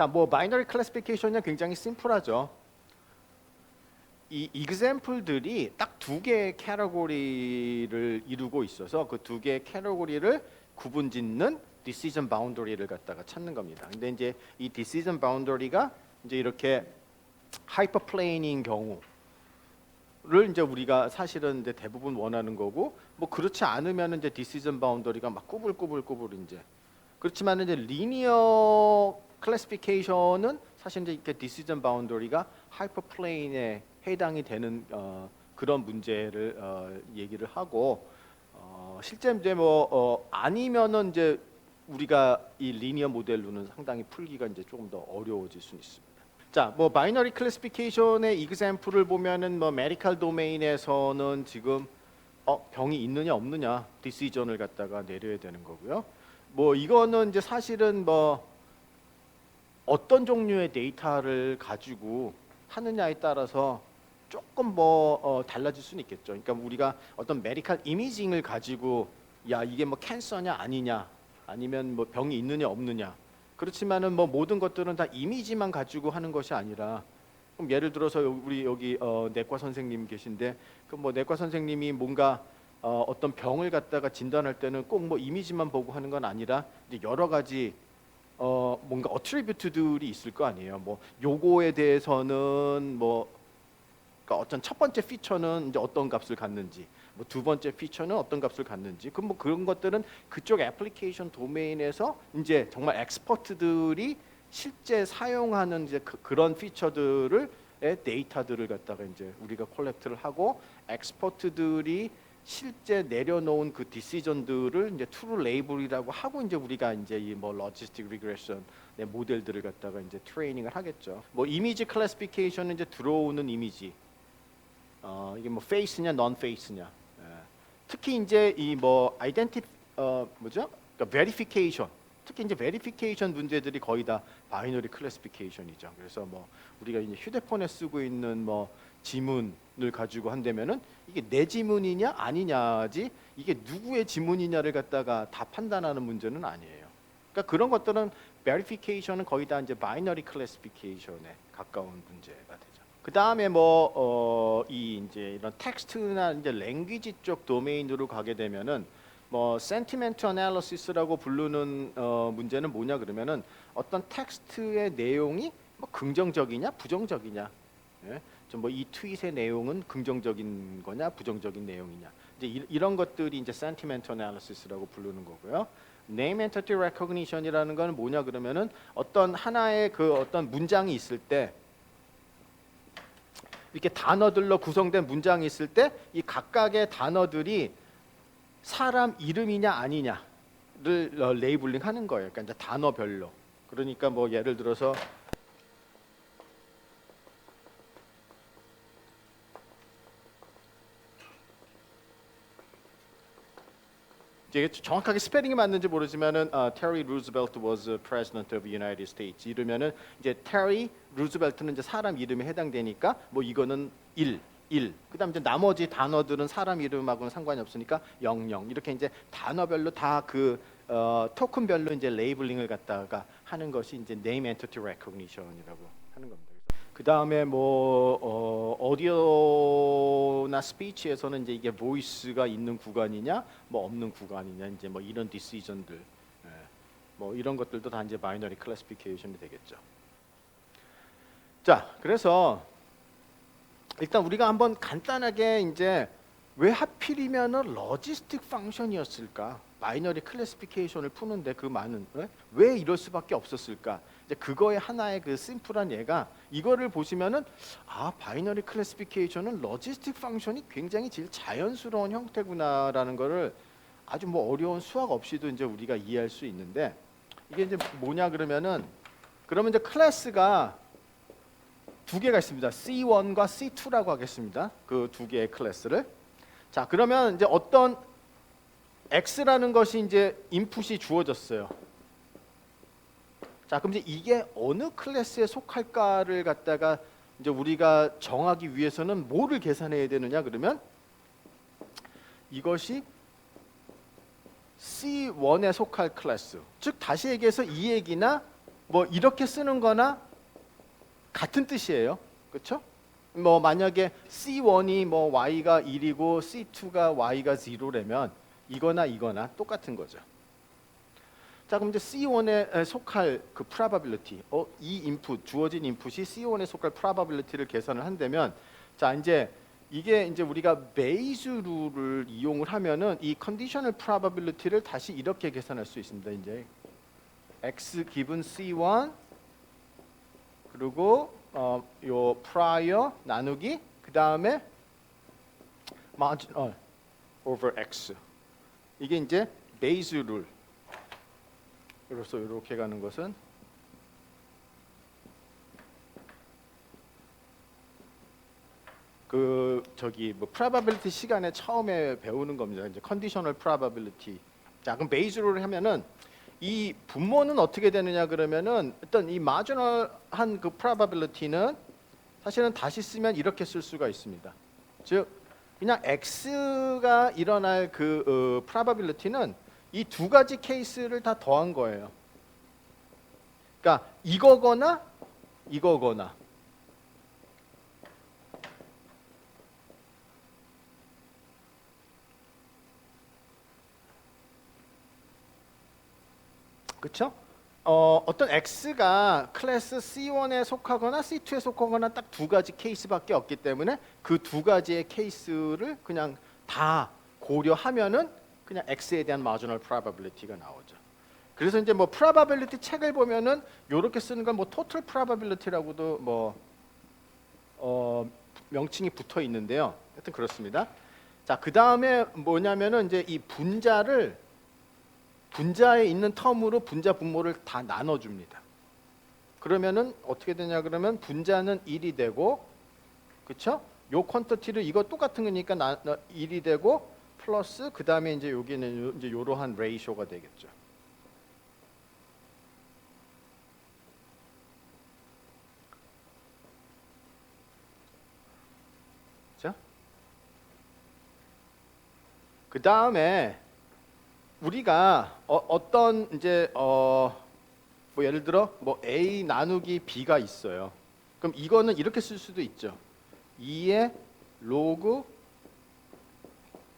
자, 뭐 바이너리 클래시피케이션이 굉장히 심플하죠. 이 example들이 딱 두 개의 캐러고리를 이루고 있어서 그 두 개의 캐러고리를 구분짓는 decision boundary를 갖다가 찾는 겁니다. 근데 이제 이 decision boundary가 이제 이렇게 하이퍼플레인인 경우를 이제 우리가 사실은 이제 대부분 원하는 거고, 뭐 그렇지 않으면 이제 decision boundary가 막 꾸불꾸불 이제 그렇지만 이제 리니어 클래시피케이션은 사실 이제 이렇게 decision boundary가 하이퍼플레인에 해당이 되는 그런 문제를 얘기를 하고, 실제 이제 뭐 아니면은 이제 우리가 이 리니어 모델로는 상당히 풀기가 이제 조금 더 어려워질 수 있습니다. 자, 뭐 바이너리 클래시피케이션의 example를 보면은 뭐 메디컬 도메인에서는 지금 병이 있느냐 없느냐 디시전을 갖다가 내려야 되는 거고요. 뭐 이거는 이제 사실은 뭐 어떤 종류의 데이터를 가지고 하느냐에 따라서 조금 뭐 달라질 수는 있겠죠. 그러니까 우리가 어떤 메디컬 이미징을 가지고 야 이게 뭐 캔서냐 아니냐 아니면 뭐 병이 있느냐 없느냐, 그렇지만은 뭐 모든 것들은 다 이미지만 가지고 하는 것이 아니라, 그럼 예를 들어서 우리 여기 내과 선생님 계신데 그 뭐 내과 선생님이 뭔가 어떤 병을 갖다가 진단할 때는 꼭 뭐 이미지만 보고 하는 건 아니라 이제 여러 가지 뭔가 어트리뷰트들이 있을 거 아니에요. 뭐 요거에 대해서는 뭐 그러니까 어떤 첫 번째 피처는 이제 어떤 값을 갖는지, 뭐 두 번째 피처는 어떤 값을 갖는지, 그 뭐 그런 것들은 그쪽 애플리케이션 도메인에서 이제 정말 엑스퍼트들이 실제 사용하는 이제 그런 피처들을 데이터들을 갖다가 이제 우리가 콜렉트를 하고, 엑스퍼트들이 실제 내려놓은 그 디시전들을 이제 트루 레이블이라고 하고, 이제 우리가 이제 이 뭐 로지스틱 리그레션 모델들을 갖다가 이제 트레이닝을 하겠죠. 뭐 이미지 클래시피케이션은 이제 들어오는 이미지, 이게 뭐 페이스냐 non 페이스냐, 특히 이제 이 뭐 아이덴티 뭐죠? 그러니까 베리피케이션, 특히 이제 베리피케이션 문제들이 거의 다 바이너리 클래시피케이션이죠. 그래서 뭐 우리가 이제 휴대폰에 쓰고 있는 뭐 지문을 가지고 한다면은 이게 내 지문이냐 아니냐지, 이게 누구의 지문이냐를 갖다가 다 판단하는 문제는 아니에요. 그러니까 그런 것들은 베리피케이션은 거의 다 이제 바이너리 클래시피케이션에 가까운 문제가 되죠. 그 다음에 뭐 이 이제 이런 텍스트나 이제 랭귀지 쪽 도메인으로 가게 되면은 뭐 센티멘트 애널리시스라고 부르는 문제는 뭐냐 그러면은 어떤 텍스트의 내용이 뭐 긍정적이냐 부정적이냐, 예? 좀 뭐 이 트윗의 내용은 긍정적인 거냐 부정적인 내용이냐, 이제 이런 것들이 이제 센티멘트 애널리시스라고 부르는 거고요. 네임 엔티티 레코그니션이라는 건 뭐냐 그러면은 어떤 하나의 그 어떤 문장이 있을 때, 이렇게 단어들로 구성된 문장이 있을 때 이 각각의 단어들이 사람 이름이냐 아니냐를 레이블링 하는 거예요. 그러니까 이제 단어별로. 그러니까 뭐 예를 들어서 이게 정확하게 스페링이 맞는지 모르지만은 Terry Roosevelt was president of the United States 이러면은 이제 Terry Roosevelt는 이제 사람 이름에 해당되니까 뭐 이거는 1. 그다음 이제 나머지 단어들은 사람 이름하고는 상관이 없으니까 00 이렇게 이제 단어별로 다 그 토큰별로 이제 레이블링을 갖다가 하는 것이 이제 Name Entity Recognition이라고 하는 겁니다. 그 다음에 뭐 오디오나 스피치에서는 이제 이게 보이스가 있는 구간이냐, 뭐 없는 구간이냐, 이제 뭐 이런 디시전들, 뭐 이런 것들도 다 이제 바이너리 클래시피케이션이 되겠죠. 자, 그래서 일단 우리가 한번 간단하게 이제 왜 하필이면은 로지스틱 펑션이었을까? 바이너리 클래시피케이션을 푸는데 그 많은 왜 이럴 수밖에 없었을까? 이제 그거의 하나의 그 심플한 예가 이거를 보시면은 바이너리 클래시피케이션은 로지스틱 펑션이 굉장히 제일 자연스러운 형태구나라는 거를 아주 뭐 어려운 수학 없이도 이제 우리가 이해할 수 있는데, 이게 이제 뭐냐 그러면은 그러면 이제 클래스가 두 개가 있습니다. C1과 C2라고 하겠습니다. 그 두 개의 클래스를. 자, 그러면 이제 어떤 X라는 것이 이제 인풋이 주어졌어요. 자, 그럼 이제 이게 어느 클래스에 속할까를 갖다가 이제 우리가 정하기 위해서는 뭐를 계산해야 되느냐 그러면 이것이 C1에 속할 클래스, 즉 다시 얘기해서 이 얘기나 뭐 이렇게 쓰는 거나 같은 뜻이에요. 그렇죠? 뭐 만약에 C1이 뭐 y가 1이고 C2가 y가 0라면 이거나 똑같은 거죠. 자, 그럼 이제 C1에 속할 그 probability, 이 인풋, 주어진 인풋이 C1에 속할 probability를 계산을 한다면, 자, 이제 이게 이제 우리가 베이즈 룰을 이용을 하면은 이 conditional probability를 다시 이렇게 계산할 수 있습니다. 이제 x given C1 그리고 요 prior 나누기 그 다음에 marginal over x, 이게 이제 베이즈 룰. 그래서 이렇게 가는 것은 그 저기 뭐 probability 시간에 처음에 배우는 겁니다. 이제 conditional probability. 자, 그럼 베이즈 룰을 하면은 이 분모는 어떻게 되느냐 그러면은 일단 이 marginal한 그 probability는 사실은 다시 쓰면 이렇게 쓸 수가 있습니다. 즉 그냥 x가 일어날 그 probability는 이 두 가지 케이스를 다 더한 거예요. 그러니까 이거거나 이거거나. 그렇죠? 어떤 x가 클래스 C1에 속하거나 C2에 속하거나 딱 두 가지 케이스밖에 없기 때문에 그 두 가지의 케이스를 그냥 다 고려하면은 그냥 x에 대한 marginal probability가 나오죠. 그래서 이제 뭐 probability 책을 보면은 이렇게 쓰는 건 뭐 total probability라고도 뭐 명칭이 붙어 있는데요. 하여튼 그렇습니다. 자, 그 다음에 뭐냐면은 이제 이 분자에 있는 텀으로 분자 분모를 다 나눠줍니다. 그러면은 어떻게 되냐 그러면 분자는 1이 되고, 그렇죠? 요 퀀터티를 이거 똑같은 거니까 1이 되고 플러스 그 다음에 이제 여기는 이제 이러한 레이쇼가 되겠죠. 자, 그 다음에 우리가 어떤 이제 뭐 예를 들어 뭐 A 나누기 B가 있어요. 그럼 이거는 이렇게 쓸 수도 있죠. 2의 로그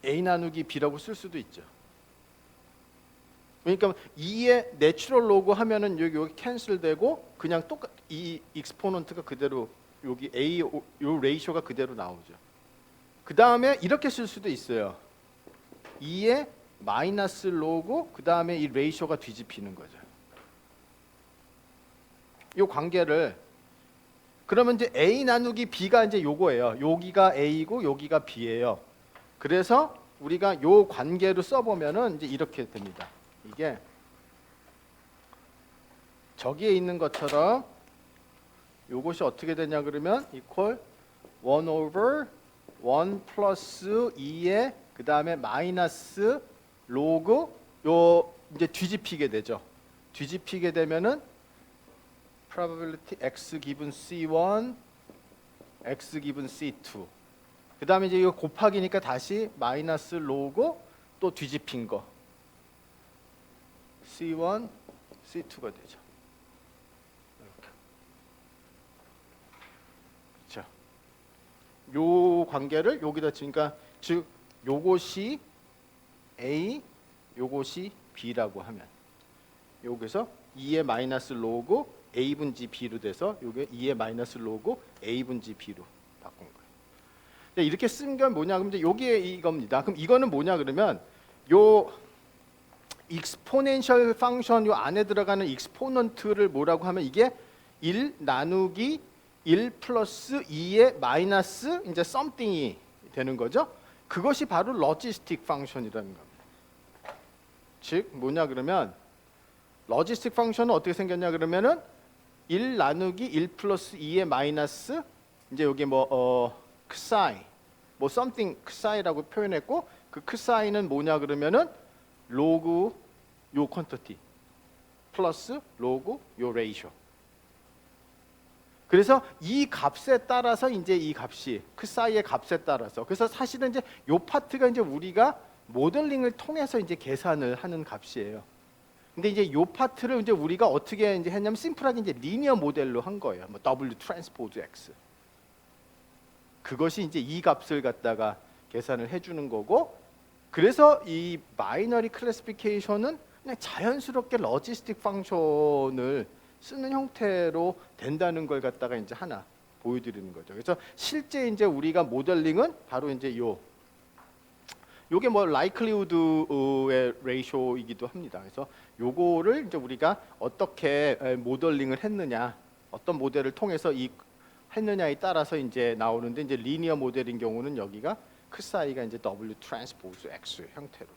A 나누기 B라고 쓸 수도 있죠. 그러니까 2의 내추럴 로그 하면은 여기 캔슬되고 그냥 이 익스포넌트가 그대로 여기 A 요 레이쇼가 그대로 나오죠. 그 다음에 이렇게 쓸 수도 있어요. 2의 마이너스 로그 그 다음에 이 레이쇼가 뒤집히는 거죠. 이 관계를 그러면 이제 A 나누기 B가 이제 요거예요. 여기가 A고 여기가 B예요. 그래서 우리가 요 관계로 써보면은 이제 이렇게 됩니다. 이게 저기에 있는 것처럼 요것이 어떻게 되냐 그러면 equal 1 over 1 플러스 2의 그 다음에 마이너스 로그 요 이제 뒤집히게 되죠. 뒤집히게 되면은 probability x given c1 x given c2 그 다음에 이제 이거 곱하기니까 다시 마이너스 로그 또 뒤집힌 거 c1 c2가 되죠. 이렇게. 그렇죠. 요 관계를 여기다 치니까 즉 요것이 A, 요것이 B라고 하면 여기서 2의 마이너스 로그 A분지 B로 돼서 요게 2의 마이너스 로그 A분지 B로 바꾼 거예요. 이렇게 쓴 건 뭐냐 그러면 요게 이겁니다. 그럼 이거는 뭐냐 그러면 요 익스포넨셜 펑션 요 안에 들어가는 익스포넌트를 뭐라고 하면 이게 1 나누기 1 플러스 2의 마이너스 이제 something이 되는 거죠. 그것이 바로 로지스틱 펑션이라는 겁니다. 즉 뭐냐 그러면 로지스틱 펑션은 어떻게 생겼냐 그러면은 1 나누기 1 플러스 2의 마이너스 이제 여기 뭐 크사이 뭐 something 크사이라고 표현했고 그 크사이는 뭐냐 그러면은 로그 요 퀀터티 플러스 로그 요 레이쇼. 그래서 이 값에 따라서 이제 이 값이 크사이의 값에 따라서 그래서 사실은 이제 요 파트가 이제 우리가 모델링을 통해서 이제 계산을 하는 값이에요. 근데 이제 요 파트를 이제 우리가 어떻게 이제 했냐면 심플하게 이제 리니어 모델로 한 거예요. 뭐 W 트랜스포즈 X. 그것이 이제 이 값을 갖다가 계산을 해주는 거고, 그래서 이 바이너리 클래시피케이션은 그냥 자연스럽게 로지스틱 펑션을 쓰는 형태로 된다는 걸 갖다가 이제 하나 보여드리는 거죠. 그래서 실제 이제 우리가 모델링은 바로 이제 요게 뭐 likelihood의 레이쇼이기도 합니다. 그래서 요거를 이제 우리가 어떻게 모델링을 했느냐, 어떤 모델을 통해서 이 했느냐에 따라서 이제 나오는데, 이제 리니어 모델인 경우는 여기가 크사이가 이제 W 트랜스포즈 X 형태로